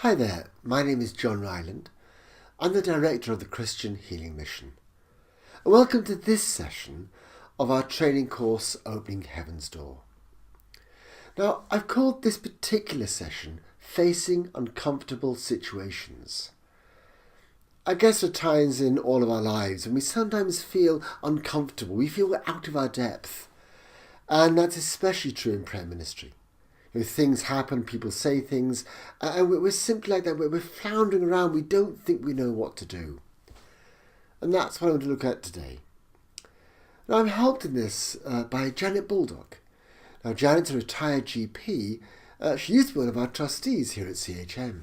Hi there, my name is John Ryeland. I'm the director of the Christian Healing Mission. And welcome to this session of our training course, Opening Heaven's Door. Now, I've called this particular session Facing Uncomfortable Situations. I guess at times in all of our lives, when we sometimes feel uncomfortable, we feel we're out of our depth. And that's especially true in prayer ministry. Things happen, people say things, and we're simply like that. We're floundering around. We don't think we know what to do. And that's what I want to look at today. Now, I'm helped in this by Janet Baldock. Now, Janet's a retired GP. She used to be one of our trustees here at CHM.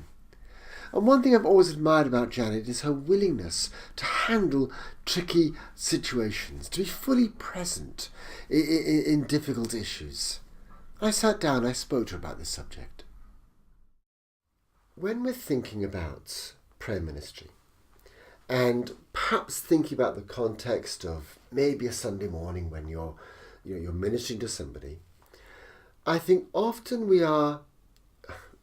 And one thing I've always admired about Janet is her willingness to handle tricky situations, to be fully present in difficult issues. I sat down, I spoke to her about this subject. When we're thinking about prayer ministry, and perhaps thinking about the context of maybe a Sunday morning when you're ministering to somebody, I think often we are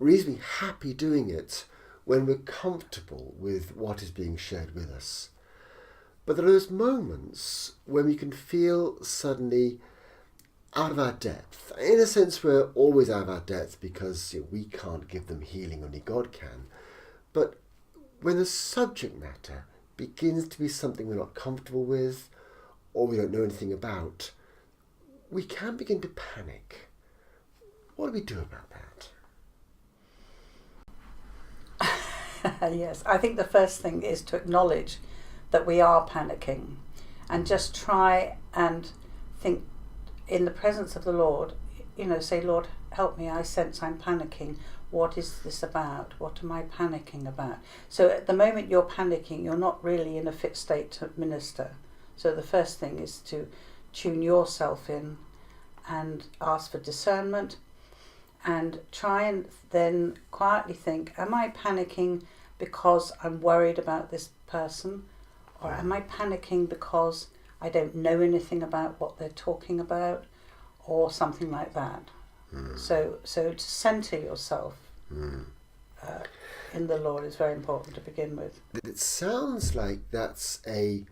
reasonably happy doing it when we're comfortable with what is being shared with us. But there are those moments when we can feel suddenly out of our depth. In a sense, we're always out of our depth because we can't give them healing, only God can. But when the subject matter begins to be something we're not comfortable with or we don't know anything about, we can begin to panic. What do we do about that? Yes, I think the first thing is to acknowledge that we are panicking and just try and think in the presence of the Lord, say, Lord, help me, I sense I'm panicking. What is this about? What am I panicking about? So at the moment you're panicking, you're not really in a fit state to minister. So the first thing is to tune yourself in and ask for discernment and try and then quietly think, am I panicking because I'm worried about this person? Or am I panicking because I don't know anything about what they're talking about, or something like that. So to centre yourself in the Lord is very important to begin with. It sounds like that's a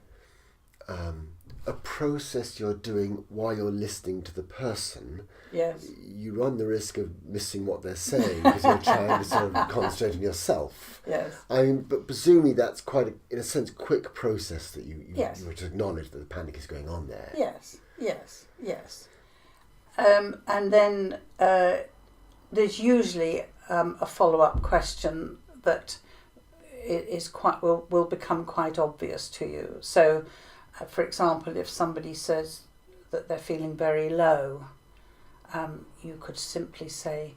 process you're doing while you're listening to the person. Yes. You run the risk of missing what they're saying because you're trying to sort of concentrate on yourself. Yes. I mean, but presumably that's quite, in a sense, quick process that you were to acknowledge that the panic is going on there. Yes. And then there's usually a follow-up question that is will become quite obvious to you. So, for example, if somebody says that they're feeling very low, you could simply say,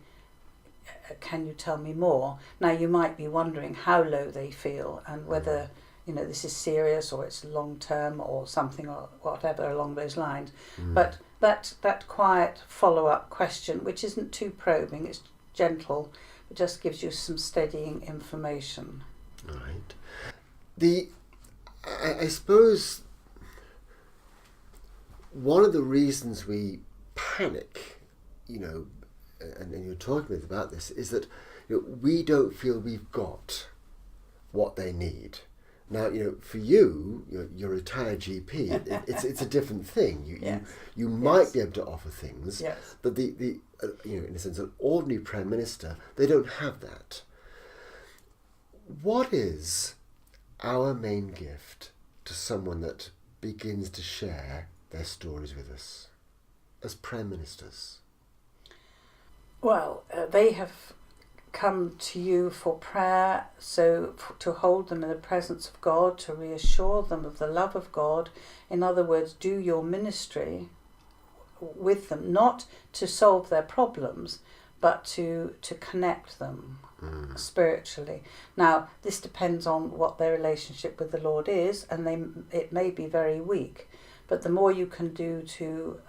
can you tell me more? Now, you might be wondering how low they feel and whether this is serious or it's long term or something or whatever along those lines. But that quiet follow-up question, which isn't too probing, it's gentle, it just gives you some steadying information. Right. I suppose one of the reasons we panic, and you're talking about this, is that we don't feel we've got what they need. Now, for you're a retired GP. It's a different thing. You might be able to offer things, but the in a sense, an ordinary Prime Minister, they don't have that. What is our main gift to someone that begins to share their stories with us as Prime Ministers? Well, they have come to you for prayer, so to hold them in the presence of God, to reassure them of the love of God. In other words, do your ministry with them, not to solve their problems, but to connect them spiritually. Now, this depends on what their relationship with the Lord is, and it may be very weak. But the more you can do to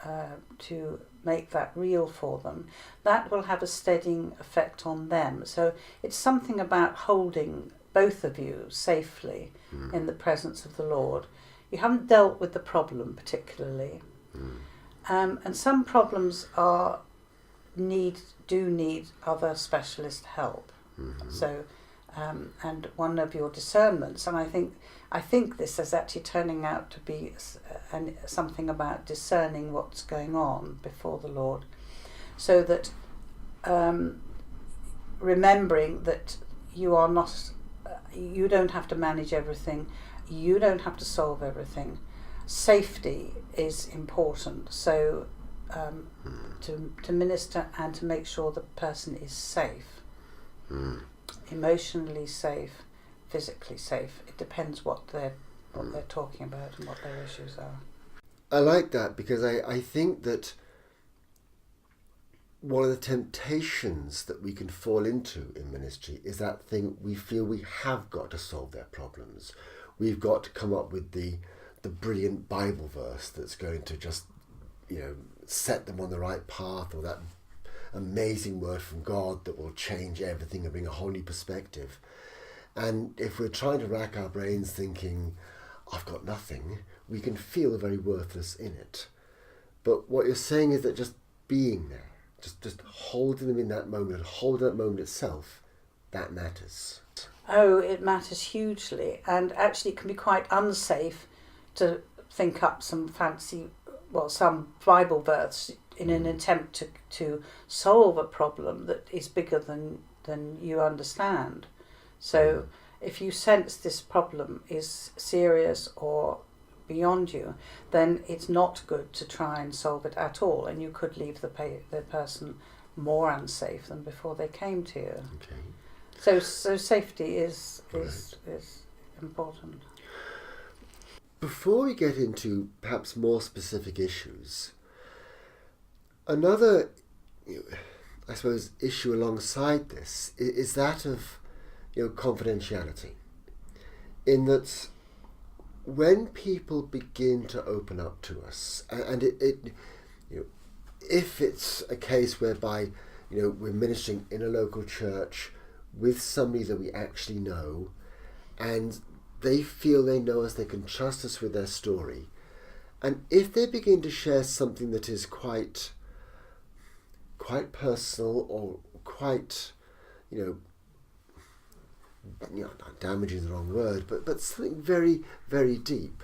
make that real for them, that will have a steadying effect on them. So it's something about holding both of you safely in the presence of the Lord. You haven't dealt with the problem particularly. And some problems do need other specialist help. So and one of your discernments, and I think this is actually turning out to be something about discerning what's going on before the Lord, so that remembering that you are not, you don't have to manage everything, you don't have to solve everything. Safety is important, so to minister and to make sure the person is safe, emotionally safe, physically safe. It depends what they're talking about and what their issues are. I like that, because I think that one of the temptations that we can fall into in ministry is that thing we feel we have got to solve their problems. We've got to come up with the brilliant Bible verse that's going to just, set them on the right path, or that amazing word from God that will change everything and bring a whole new perspective. And if we're trying to rack our brains thinking, I've got nothing, we can feel very worthless in it. But what you're saying is that just being there, just holding them in that moment, holding that moment itself, that matters. Oh, it matters hugely, and actually it can be quite unsafe to think up some some Bible verse in an attempt to solve a problem that is bigger than you understand. So if you sense this problem is serious or beyond you, then it's not good to try and solve it at all, and you could leave the person more unsafe than before they came to you. Okay. So safety is important. Before we get into perhaps more specific issues, another, I suppose, issue alongside this is that of confidentiality. In that, when people begin to open up to us, and if it's a case whereby we're ministering in a local church with somebody that we actually know, and they feel they know us, they can trust us with their story, and if they begin to share something that is quite personal or quite damaging is the wrong word, but something very, very deep,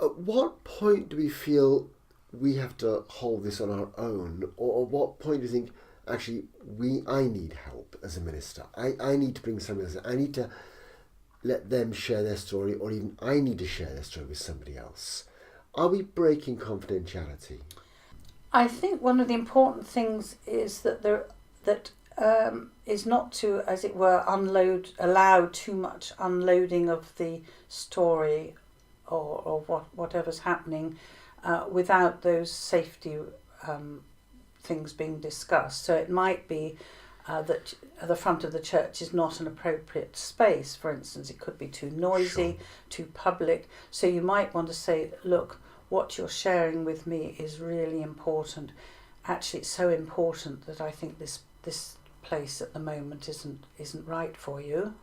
at what point do we feel we have to hold this on our own, or at what point do you think actually I need help as a minister? I need to bring somebody else. I need to let them share their story, or even I need to share their story with somebody else. Are we breaking confidentiality? I think one of the important things is that is not to, as it were, allow too much unloading of the story or whatever's happening without those safety things being discussed. So it might be that the front of the church is not an appropriate space. For instance, it could be too noisy, too public. So you might want to say, look, what you're sharing with me is really important. Actually, it's so important that I think this place at the moment isn't right for you.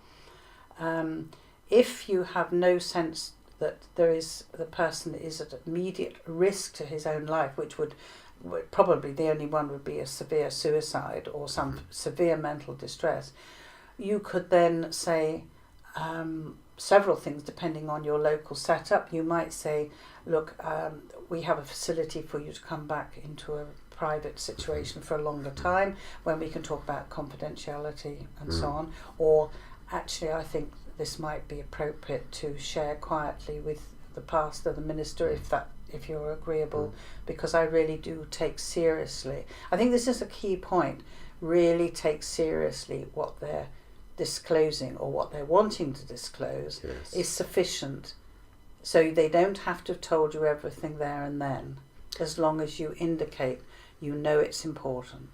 If you have no sense that the person is at immediate risk to his own life, which would probably the only one would be a severe suicide or some severe mental distress, you could then say several things depending on your local setup. You might say, look, we have a facility for you to come back into a private situation for a longer time when we can talk about confidentiality and so on. Or actually, I think this might be appropriate to share quietly with the pastor, the minister, if you're agreeable, because I really do take seriously. I think this is a key point. Really take seriously what they're disclosing or what they're wanting to disclose is sufficient. So they don't have to have told you everything there and then, as long as you indicate you know it's important.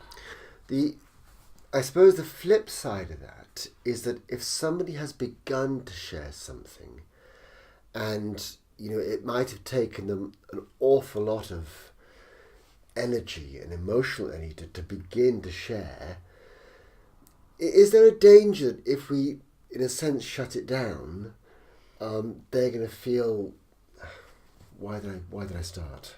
I suppose the flip side of that is that if somebody has begun to share something, and it might have taken them an awful lot of energy and emotional energy to begin to share, is there a danger that if we, in a sense, shut it down, they're going to feel, why did I start?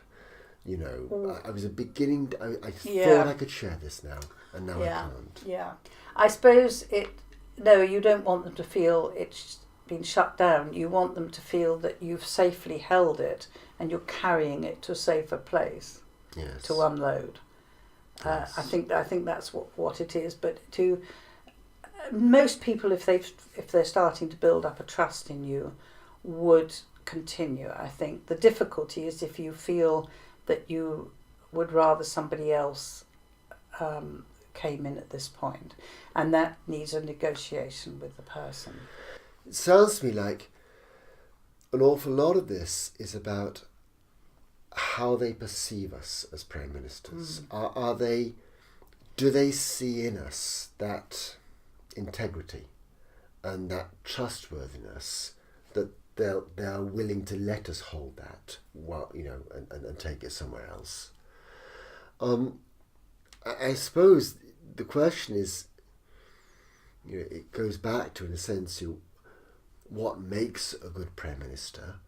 I was beginning, I Yeah. thought I could share this now, and now I can't. Yeah. I suppose no, you don't want them to feel it's been shut down. You want them to feel that you've safely held it and you're carrying it to a safer place Yes. to unload. Yes. I think that's what it is. But to most people, if they're starting to build up a trust in you, would continue. I think the difficulty is if you feel that you would rather somebody else came in at this point, and that needs a negotiation with the person. It sounds to me like an awful lot of this is about how they perceive us as prayer ministers. Do they see in us that integrity and that trustworthiness that they are willing to let us hold that, and take it somewhere else? I suppose the question is, it goes back to, in a sense, what makes a good prayer minister.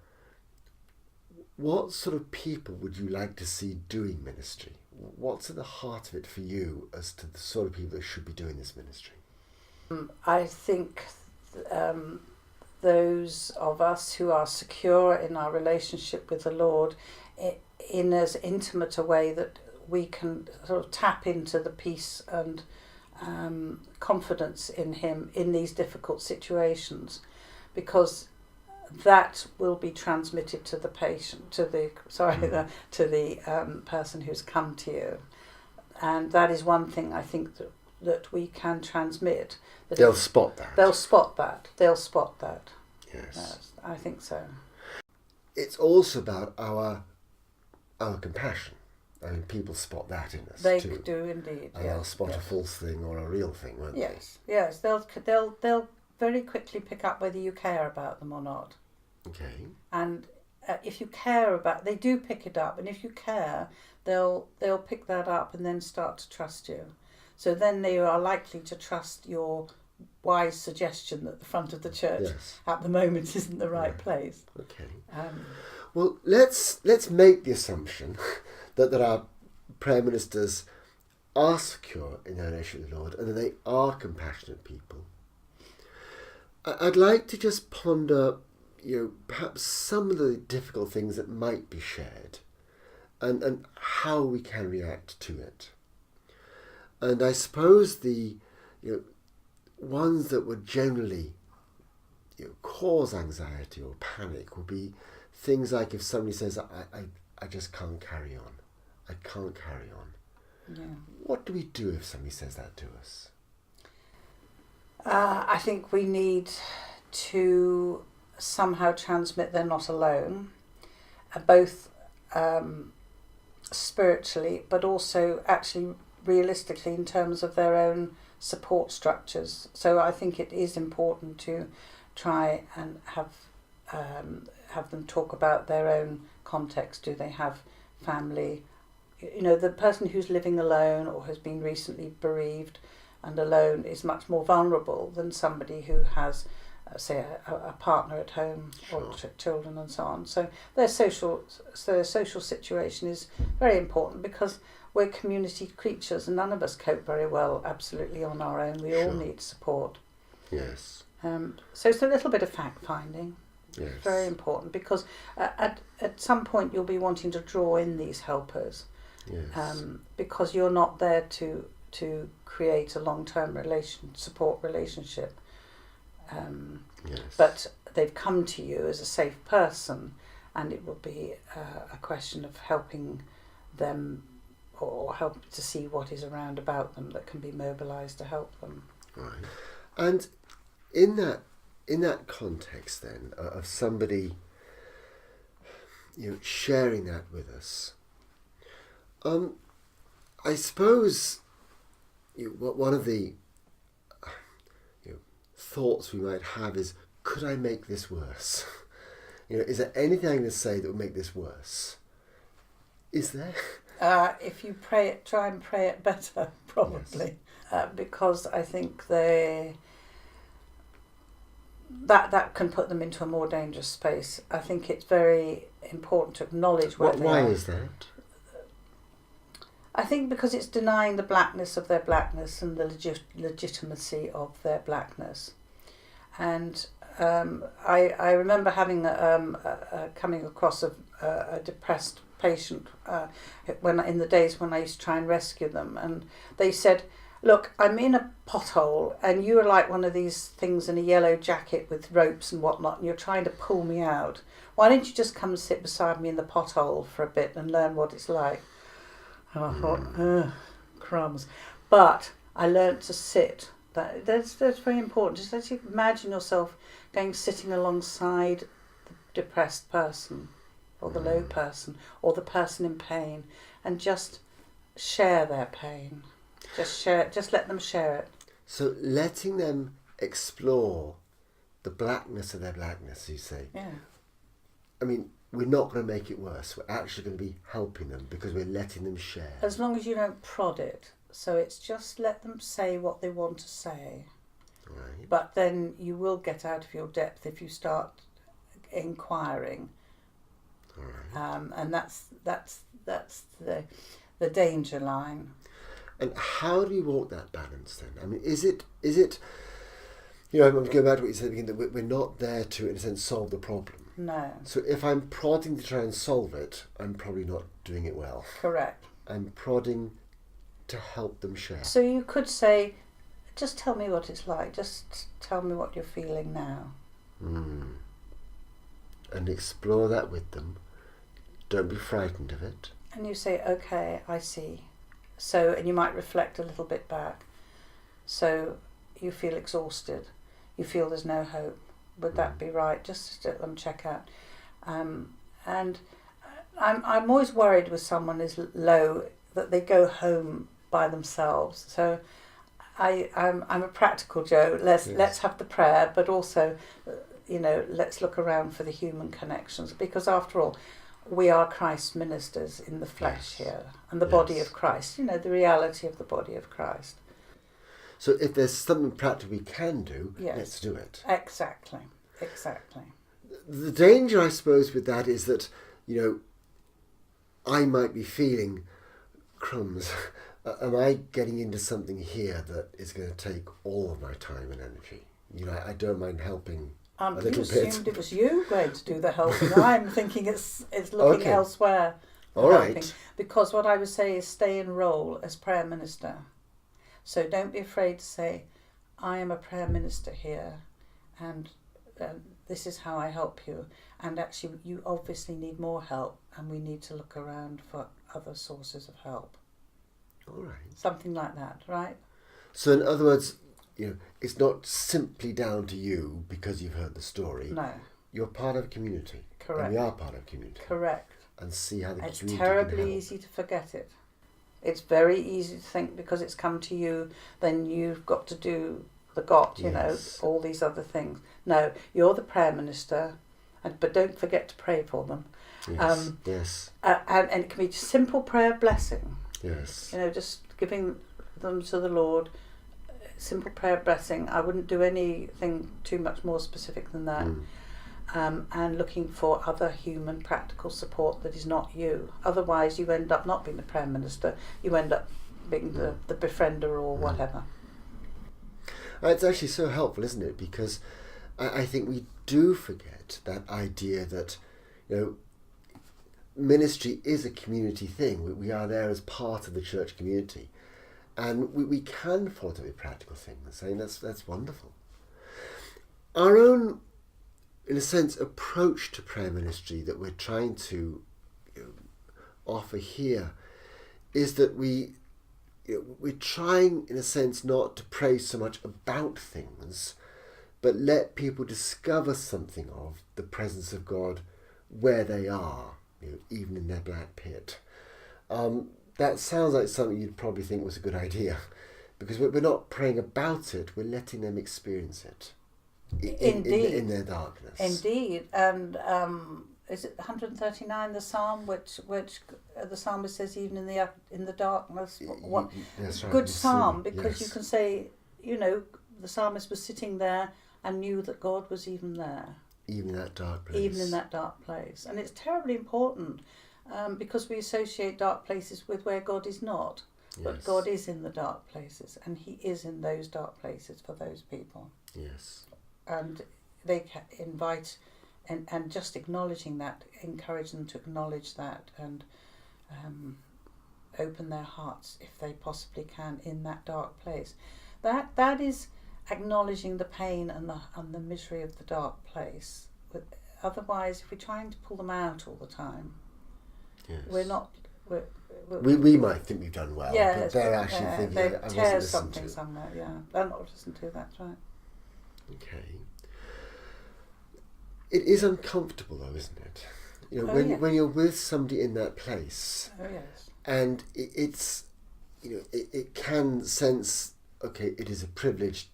What sort of people would you like to see doing ministry? What's at the heart of it for you as to the sort of people that should be doing this ministry? I think those of us who are secure in our relationship with the Lord in as intimate a way that we can sort of tap into the peace and confidence in Him in these difficult situations, because that will be transmitted to the patient, to the person who's come to you, and that is one thing I think that we can transmit. They'll spot that. They'll spot that. Yes, I think so. It's also about our compassion. I mean, people spot that in us They too. do indeed. And they'll spot a false thing or a real thing, won't they? Yes. They'll very quickly pick up whether you care about them or not. Okay. And if you care about, they do pick it up. And if you care, they'll pick that up and then start to trust you. So then they are likely to trust your wise suggestion that the front of the church at the moment isn't the right place. Okay. Well, let's make the assumption that our prayer ministers are secure in their relationship with the Lord and that they are compassionate people. I'd like to just ponder, perhaps some of the difficult things that might be shared and how we can react to it. And I suppose the ones that would generally cause anxiety or panic would be things like if somebody says, I just can't carry on. I can't carry on. Yeah. What do we do if somebody says that to us? I think we need to somehow transmit they're not alone, both spiritually, but also actually realistically in terms of their own support structures. So I think it is important to try and have them talk about their own context. Do they have family? The person who's living alone or has been recently bereaved and alone is much more vulnerable than somebody who has, say, a partner at home or children and so on. So their social situation is very important, because we're community creatures and none of us cope very well absolutely on our own. We all need support. Yes. So it's a little bit of fact finding. Yes. Very important, because at some point you'll be wanting to draw in these helpers. Yes. Because you're not there to create a long-term support relationship. Yes. But they've come to you as a safe person, and it will be a question of helping them or help to see what is around about them that can be mobilised to help them. Right. And in that context then of somebody sharing that with us, I suppose one of the thoughts we might have is, could I make this worse? Is there anything I can say that would make this worse? Is there? If you try and pray it better, probably. Yes. Because I think that can put them into a more dangerous space. I think it's very important to acknowledge where they are. Why is that? I think because it's denying the blackness of their blackness and the legitimacy of their blackness. And I remember having coming across a depressed patient in the days when I used to try and rescue them, and they said, "Look, I'm in a pothole, and you are like one of these things in a yellow jacket with ropes and whatnot, and you're trying to pull me out. Why don't you just come and sit beside me in the pothole for a bit and learn what it's like?" And I thought, crumbs. But I learnt to sit. That's very important. Just let you imagine yourself sitting alongside the depressed person, or the low person, or the person in pain, and just share their pain. Just let them share it. So letting them explore the blackness of their blackness, you say. Yeah. I mean, we're not going to make it worse. We're actually going to be helping them because we're letting them share. As long as you don't prod it. So it's just let them say what they want to say. Right. But then you will get out of your depth if you start inquiring. All right. And that's the danger line. And how do we walk that balance then? I mean, is it? You know, I'm going back to what you said at the beginning, that we're not there to, in a sense, solve the problem. No. So if I'm prodding to try and solve it, I'm probably not doing it well. Correct. I'm prodding to help them share. So you could say, just tell me what it's like. Just tell me what you're feeling now. And explore that with them. Don't be frightened of it. And you say, okay, I see. So, and you might reflect a little bit back. So you feel exhausted. You feel there's no hope. Would that be right? Just to let them check out. And I'm always worried with someone is low that they go home by themselves. So I'm a practical Joe. Let's have the prayer, but also, let's look around for the human connections, because after all, we are Christ's ministers in the flesh here, and the body of Christ. The reality of the body of Christ. So if there's something practical we can do, let's do it. Exactly. The danger, I suppose, with that is that, I might be feeling, crumbs, am I getting into something here that is going to take all of my time and energy? I don't mind helping a little bit. You assumed it was you going to do the helping. I'm thinking it's looking elsewhere. All right. Helping. Because what I would say is stay in role as prayer minister. So don't be afraid to say, I am a prayer minister here, and this is how I help you. And actually, you obviously need more help, and we need to look around for other sources of help. All right. Something like that, right? So in other words, it's not simply down to you because you've heard the story. No. You're part of a community. Correct. And we are part of a community. Correct. And see how the it's community terribly can help. easy to forget it. It's very easy to think because it's come to you, then you've got to do all these other things. No, you're the prayer minister, but don't forget to pray for them. Yes. And it can be just simple prayer blessing. Yes. Just giving them to the Lord. Simple prayer blessing. I wouldn't do anything too much more specific than that. And looking for other human practical support that is not you. Otherwise, you end up not being the prayer minister. You end up being the befriender or whatever. It's actually so helpful, isn't it? Because I think we do forget that idea that, ministry is a community thing. We are there as part of the church community. And we can fall into practical things. I mean, that's wonderful. Our own, in a sense, approach to prayer ministry that we're trying to offer here is that we're trying, in a sense, not to pray so much about things, but let people discover something of the presence of God where they are, even in their black pit. That sounds like something you'd probably think was a good idea, because we're not praying about it, we're letting them experience it in their darkness. Indeed. And is it 139, the psalm, which the psalmist says, even in the darkness? That's right. Good psalm, because you can say, the psalmist was sitting there and knew that God was even there. Even in that dark place. Even in that dark place. And it's terribly important because we associate dark places with where God is not. But Yes. God is in the dark places, and he is in those dark places for those people. Yes. And they can invite, and just acknowledging that, encourage them to acknowledge that, and open their hearts if they possibly can in that dark place. That is acknowledging the pain and the misery of the dark place. But otherwise, if we're trying to pull them out all the time, Yes. We might think we've done well, but they're actually thinking, they I wasn't tear listened something to. somewhere. Yeah, they're not listened to. That's right. Okay. It is uncomfortable, though, isn't it? You know, when you're with somebody in that place, Oh yes. and it's, you know, it can sense, okay, it is a privilege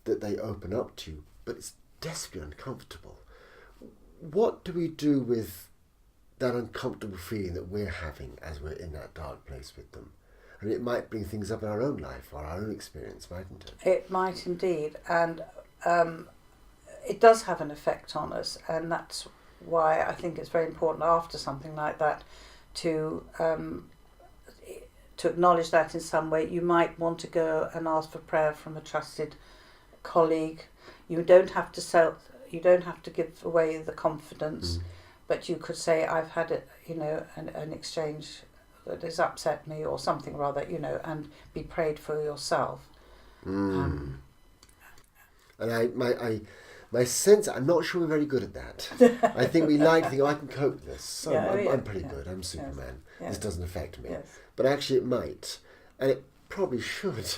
that they open up to you, but it's desperately uncomfortable. What do we do with that uncomfortable feeling that we're having as we're in that dark place with them? I mean, it might bring things up in our own life or our own experience, mightn't it? It might indeed, and it does have an effect on us, and that's why I think it's very important after something like that to acknowledge that in some way. You might want to go and ask for prayer from a trusted colleague. You don't have to give away the confidence, but you could say, I've had an exchange that has upset me, or something rather, and be prayed for yourself. And my sense, I'm not sure we're very good at that. I think we like to think, I can cope with this. So I'm pretty good. I'm Superman. Yes. This doesn't affect me. Yes. But actually it might. And it probably should,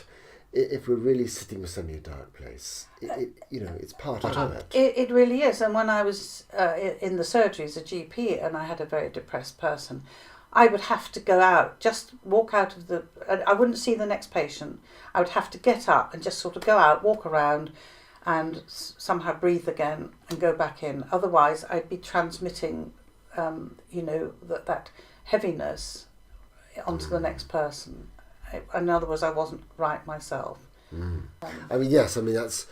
if we're really sitting with somebody in a dark place. It's part of it. It really is. And when I was in the surgery as a GP and I had a very depressed person, I would have to go out, just walk out of I wouldn't see the next patient. I would have to get up and just sort of go out, walk around, and somehow breathe again and go back in. Otherwise, I'd be transmitting, that heaviness onto the next person. In other words, I wasn't right myself. That's...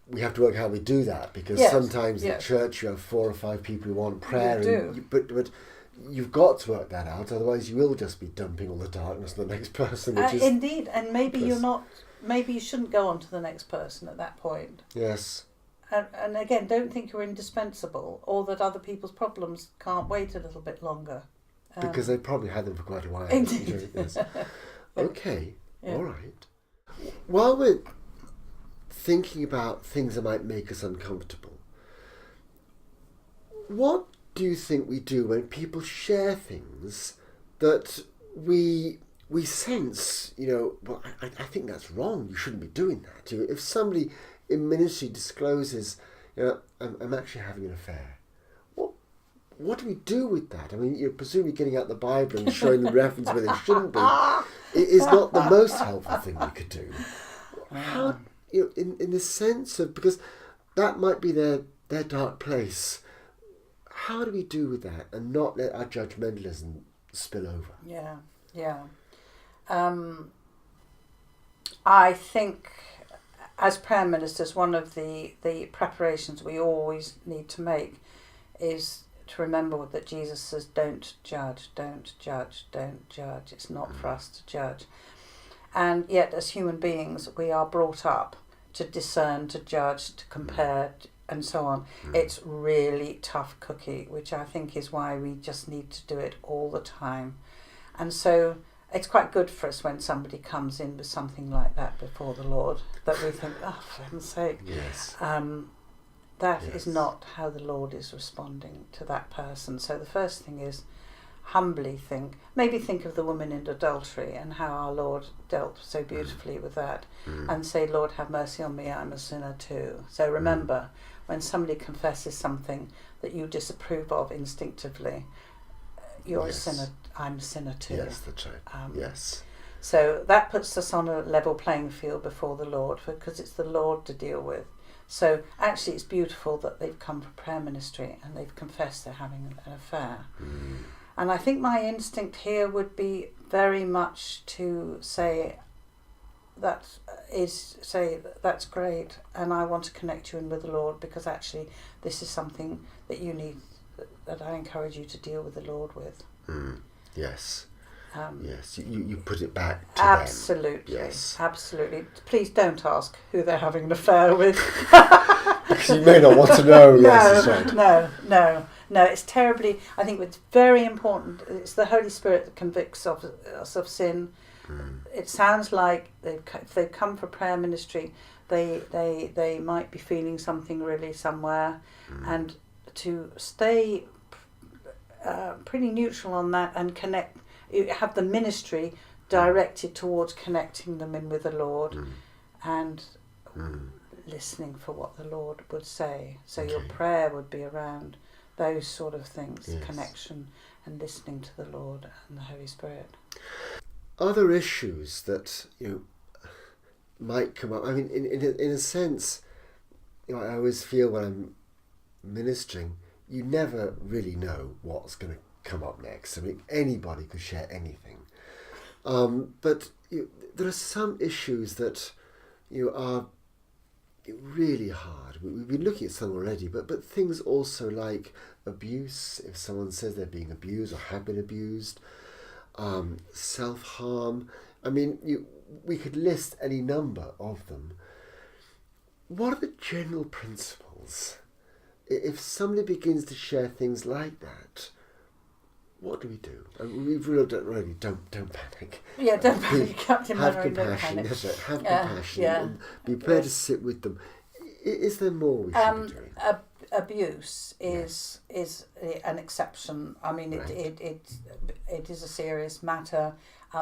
We have to work how we do that, because sometimes in church you have 4 or 5 people who want prayer. But you've got to work that out, otherwise you will just be dumping all the darkness on the next person. Indeed, and maybe you're not. Maybe you shouldn't go on to the next person at that point. Yes. And again, don't think you're indispensable, or that other people's problems can't wait a little bit longer. Because they probably had them for quite a while. Indeed. Yes. Okay, all right. While we're thinking about things that might make us uncomfortable, what do you think we do when people share things that we sense, I think that's wrong, you shouldn't be doing that. If somebody in ministry discloses, I'm actually having an affair, what do we do with that? I mean, you're presumably getting out the Bible and showing the reference where they shouldn't be. It is not the most helpful thing we could do. How, in the sense of, because that might be their dark place, how do we do with that and not let our judgmentalism spill over? Yeah. I think as prayer ministers, one of the preparations we always need to make is to remember that Jesus says, don't judge, don't judge, don't judge. It's not for us to judge. And yet as human beings, we are brought up to discern, to judge, to compare, and so on. It's really tough cookie, which I think is why we just need to do it all the time. And so it's quite good for us when somebody comes in with something like that before the Lord, that we think, oh, for heaven's sake. Yes. That is not how the Lord is responding to that person. So the first thing is humbly think of the woman in adultery and how our Lord dealt so beautifully with that, and say, Lord, have mercy on me, I'm a sinner too. So remember, when somebody confesses something that you disapprove of instinctively, you're a sinner, I'm a sinner too. Yes, that's right. Yes. So that puts us on a level playing field before the Lord, because it's the Lord to deal with. So actually it's beautiful that they've come for prayer ministry and they've confessed they're having an affair. And I think my instinct here would be very much to say, that's great, and I want to connect you in with the Lord, because actually this is something that you need that I encourage you to deal with the Lord with. Yes. Yes, you put it back to absolutely, them. Yes. Absolutely. Please don't ask who they're having an affair with. Because you may not want to know. Yes, that's right. No. It's terribly. I think it's very important. It's the Holy Spirit that convicts us of sin. It sounds like if they've come for prayer ministry, they might be feeling something really somewhere, and to stay pretty neutral on that and connect. You have the ministry directed towards connecting them in with the Lord, and listening for what the Lord would say. So your prayer would be around those sort of things, connection and listening to the Lord and the Holy Spirit. Other issues that might come up. I mean, in a sense, I always feel when I'm ministering, you never really know what's going to come up next. I mean, anybody could share anything. But there are some issues that are really hard. We've been looking at some already, but things also like abuse, if someone says they're being abused or have been abused, self-harm. I mean, we could list any number of them. What are the general principles? If somebody begins to share things like that, what do we do? We've looked at already. Don't panic. Yeah, don't panic. Captain Have Mannering, compassion. don't panic. That's right. Have compassion and be prepared to sit with them. Is there more we should be doing? Abuse is an exception. I mean, Right. it is a serious matter.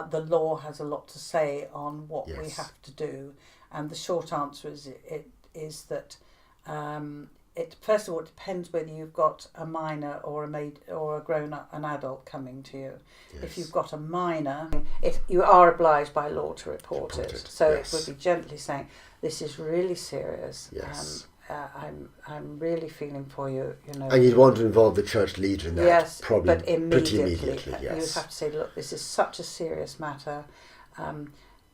The law has a lot to say on what we have to do, and the short answer is that. First of all, it depends whether you've got a minor or a maid or a grown-up, an adult coming to you. Yes. If you've got a minor, you are obliged by law to report it. So yes. it would be gently saying, "This is really serious. Yes. I'm really feeling for you. And you'd want to involve the church leader in that. Yes, probably but pretty immediately. you Yes. have to say, look, this is such a serious matter.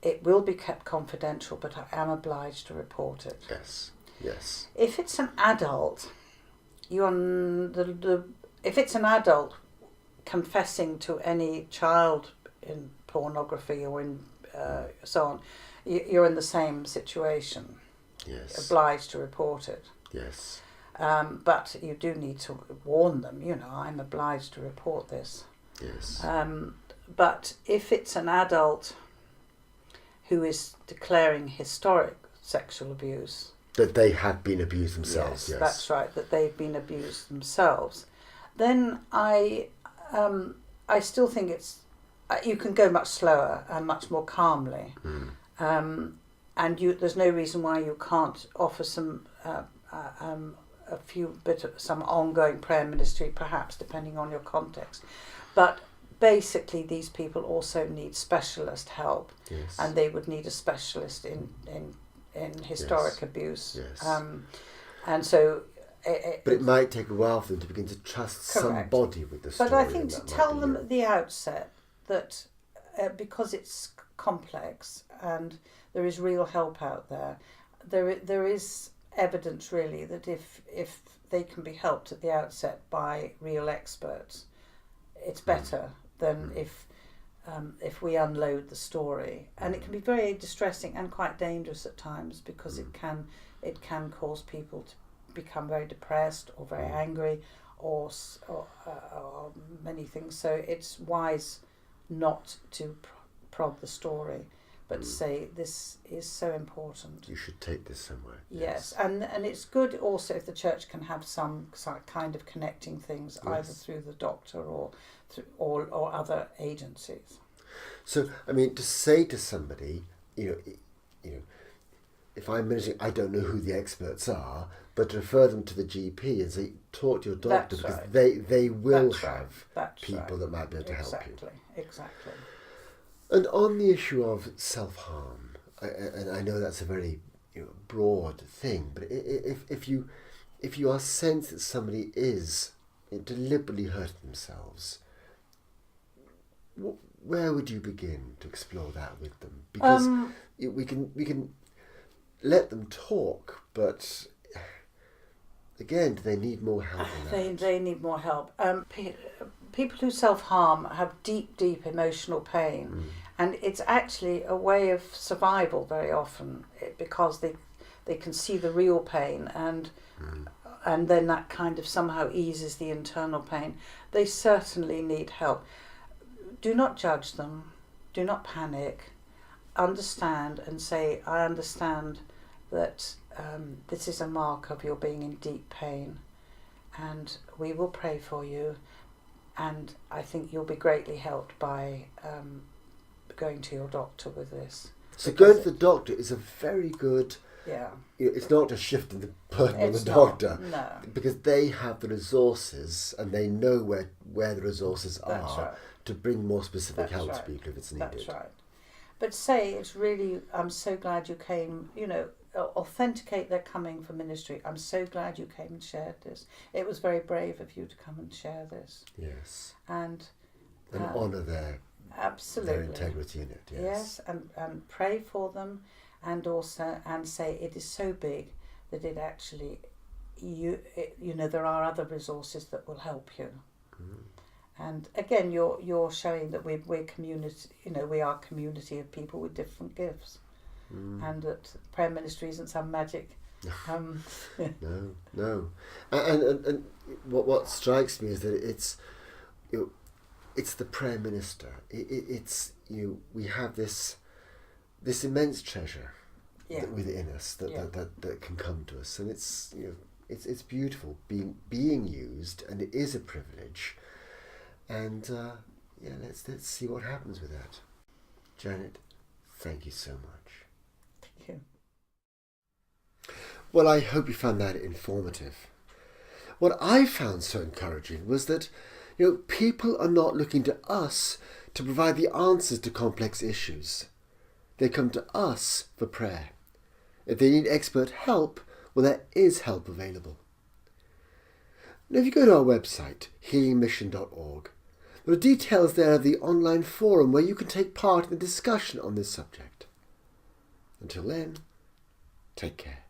It will be kept confidential, but I am obliged to report it." Yes. Yes. If it's an adult, if it's an adult confessing to any child in pornography or in so on, you're in the same situation. Yes. Obliged to report it. Yes. But you do need to warn them. I'm obliged to report this. Yes. But if it's an adult who is declaring historic sexual abuse. That they have been abused themselves. Yes, That's right. That they've been abused themselves. Then I still think you can go much slower and much more calmly, and there's no reason why you can't offer some some ongoing prayer ministry, perhaps depending on your context, but. Basically, these people also need specialist help, and they would need a specialist in historic abuse. Yes. And so... But it might take a while for them to begin to trust somebody with the story. But I think to tell them at the outset that because it's complex and there is real help out there, there is evidence really that if they can be helped at the outset by real experts, it's better than if we unload the story, and it can be very distressing and quite dangerous at times because it can cause people to become very depressed or very angry or many things. So it's wise not to prod the story, but to say this is so important. You should take this somewhere. Yes, and it's good also if the church can have some kind of connecting things either through the doctor or other agencies. So, I mean, to say to somebody, if I'm ministering, I don't know who the experts are, but to refer them to the GP and say, talk to your doctor, because they will have people that might be able to help you. Exactly. And on the issue of self-harm, and I know that's a very broad thing, but if you are sensed that somebody is deliberately hurting themselves, where would you begin to explore that with them? Because we can let them talk, but again, do they need more help in that? They need more help. People who self-harm have deep, deep emotional pain, and it's actually a way of survival very often, because they can see the real pain, and then that kind of somehow eases the internal pain. They certainly need help. Do not judge them. Do not panic. Understand and say, I understand that this is a mark of your being in deep pain, and we will pray for you, and I think you'll be greatly helped by going to your doctor with this. So going to the doctor is a very good... Yeah. It's not just shifting the burden on the It's doctor. not, no. Because they have the resources and they know where the resources That's are right. to bring more specific That's help right. to people if it's needed. That's right. But say, it's really, I'm so glad you came, authenticate their coming for ministry. I'm so glad you came and shared this. It was very brave of you to come and share this. Yes. And honour their integrity in it. Yes, and pray for them, and also say it is so big that it actually, there are other resources that will help you. And again, you're showing that we're community. We are a community of people with different gifts, and that prayer ministry isn't some magic. No. And what strikes me is that it's the prayer minister. We have this immense treasure within us that can come to us, and it's beautiful being used, and it is a privilege. And let's see what happens with that. Janet, thank you so much. Thank you. Well, I hope you found that informative. What I found so encouraging was that people are not looking to us to provide the answers to complex issues. They come to us for prayer. If they need expert help, well, there is help available. Now, if you go to our website, healingmission.org, there are details there of the online forum where you can take part in the discussion on this subject. Until then, take care.